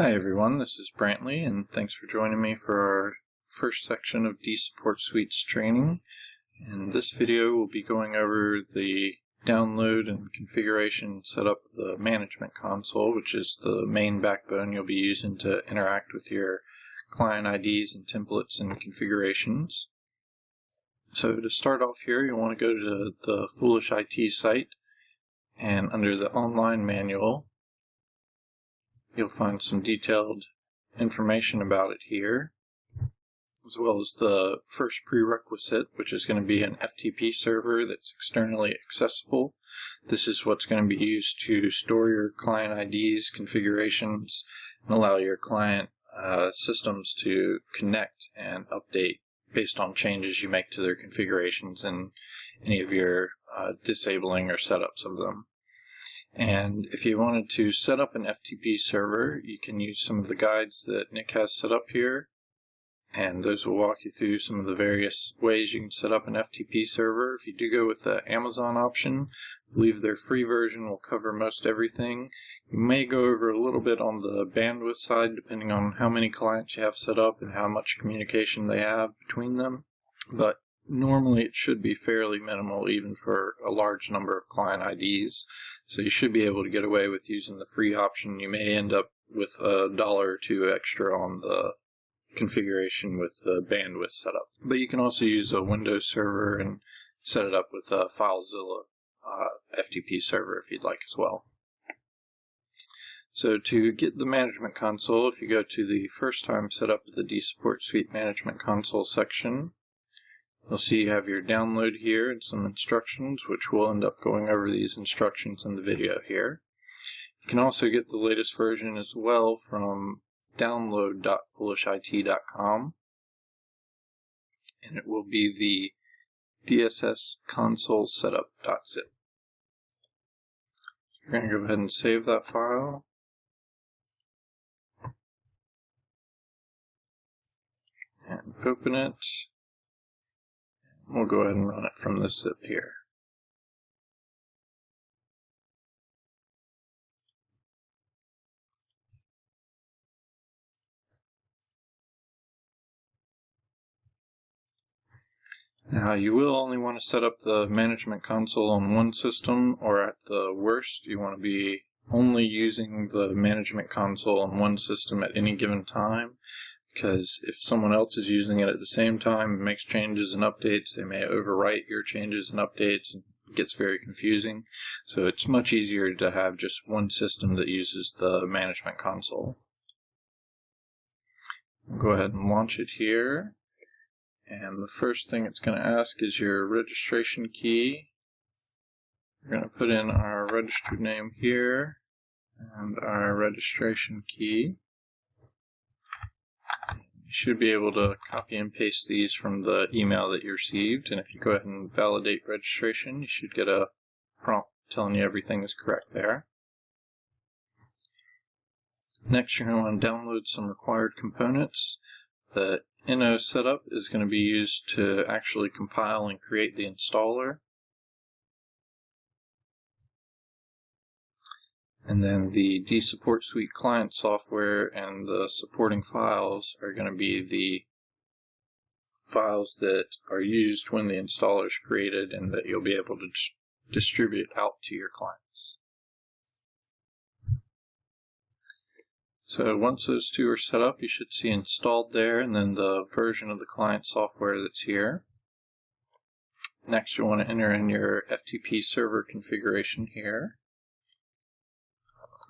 Hi everyone, this is Brantley, and thanks for joining me for our first section of dSupport Suites training. In this video, we'll be going over the download and configuration setup of the management console, which is the main backbone you'll be using to interact with your client IDs and templates and configurations. So to start off here, you'll want to go to the Foolish IT site, and under the online manual, you'll find some detailed information about it here, as well as the first prerequisite, which is going to be an FTP server that's externally accessible. This is what's going to be used to store your client IDs, configurations, and allow your client systems to connect and update based on changes you make to their configurations and any of your disabling or setups of them. And if you wanted to set up an FTP server, you can use some of the guides that Nick has set up here, and those will walk you through some of the various ways you can set up an FTP server. If you do go with the Amazon option, I believe their free version will cover most everything. You may go over a little bit on the bandwidth side depending on how many clients you have set up and how much communication they have between them, but normally it should be fairly minimal even for a large number of client IDs, so you should be able to get away with using the free option. You may end up with $1 or $2 extra on the configuration with the bandwidth setup, but you can also use a Windows server and set it up with a FileZilla FTP server if you'd like as well. So to get the management console, if you go to the first time setup of the dSupport Suite Management Console section, you'll see you have your download here and some instructions, which we'll end up going over these instructions in the video here. You can also get the latest version as well from download.foolishit.com, and it will be the dSS console setup.zip. We're going to go ahead and save that file. And open it. We'll go ahead and run it from this zip here. Now you will only want to set up the management console on one system, or at the worst you want to be only using the management console on one system at any given time, because if someone else is using it at the same time and makes changes and updates, they may overwrite your changes and updates, and it gets very confusing. So it's much easier to have just one system that uses the management console. I'll go ahead and launch it here, and the first thing it's going to ask is your registration key. We're going to put in our registered name here and our registration key. You should be able to copy and paste these from the email that you received, and if you go ahead and validate registration, you should get a prompt telling you everything is correct there. Next, you're going to want to download some required components. The NO setup is going to be used to actually compile and create the installer. And then the dSupport Suite client software and the supporting files are going to be the files that are used when the installer is created and that you'll be able to distribute out to your clients. So once those two are set up, you should see installed there, and then the version of the client software that's here. Next, you'll want to enter in your FTP server configuration here.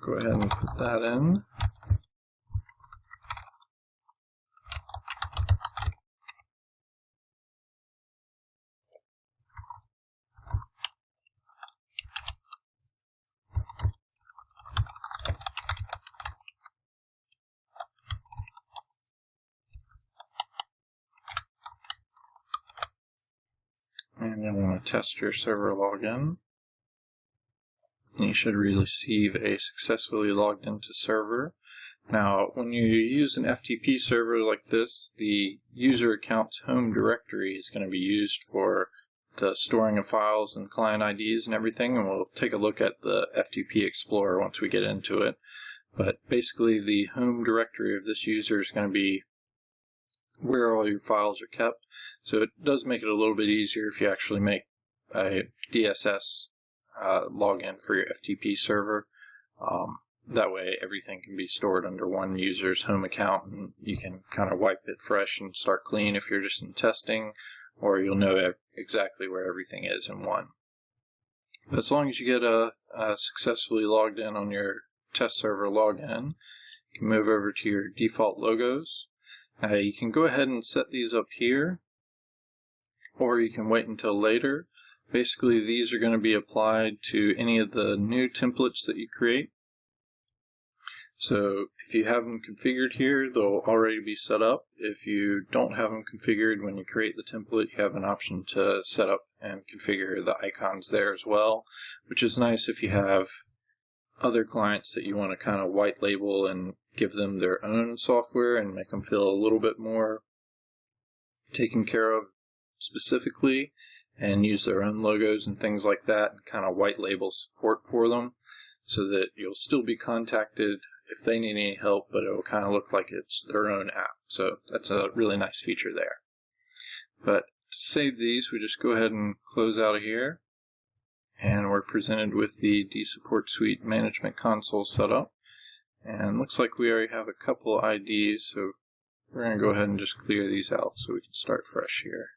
Go ahead and put that in. And you'll want to test your server login. And you should receive a successfully logged into server. Now, when you use an FTP server like this, the user account's home directory is going to be used for the storing of files and client IDs and everything, and we'll take a look at the FTP Explorer once we get into it. But basically the home directory of this user is going to be where all your files are kept. So it does make it a little bit easier if you actually make a dSS login for your FTP server. That way everything can be stored under one user's home account, and you can kind of wipe it fresh and start clean if you're just in testing, or you'll know exactly where everything is in one. But as long as you get successfully logged in on your test server login, you can move over to your default logos. You can go ahead and set these up here, or you can wait until later. Basically, these are going to be applied to any of the new templates that you create. So if you have them configured here, they'll already be set up. If you don't have them configured when you create the template, you have an option to set up and configure the icons there as well, which is nice if you have other clients that you want to kind of white label and give them their own software and make them feel a little bit more taken care of specifically, and use their own logos and things like that, and kind of white label support for them so that you'll still be contacted if they need any help, but it will kind of look like it's their own app. So that's a really nice feature there. But to save these, we just go ahead and close out of here, and we're presented with the dSupport Suite Management Console setup. And looks like we already have a couple IDs, so we're going to go ahead and just clear these out so we can start fresh here.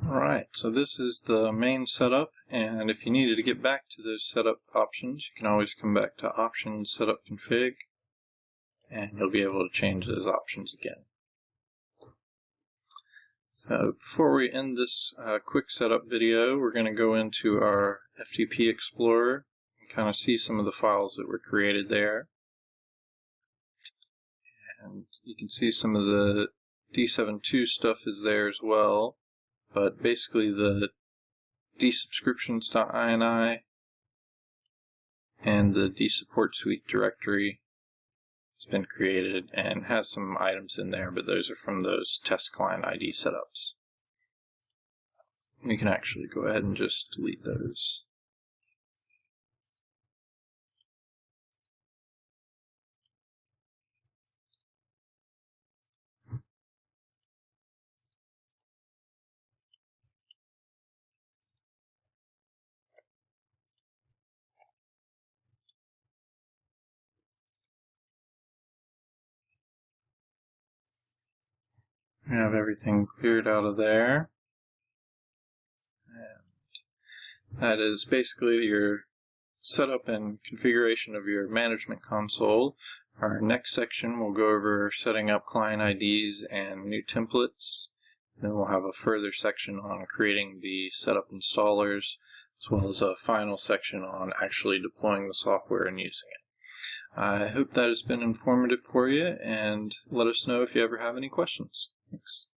Alright, so this is the main setup, and if you needed to get back to those setup options, you can always come back to Options, Setup Config, and you'll be able to change those options again. So before we end this quick setup video, we're going to go into our FTP Explorer and kind of see some of the files that were created there. And you can see some of the D72 stuff is there as well. But basically the dsubscriptions.ini and the dSupport Suite directory has been created and has some items in there, but those are from those test client ID setups. We can actually go ahead and just delete those. We have everything cleared out of there. And that is basically your setup and configuration of your management console. Our next section will go over setting up client IDs and new templates. Then we'll have a further section on creating the setup installers, as well as a final section on actually deploying the software and using it. I hope that has been informative for you, and let us know if you ever have any questions. Thanks.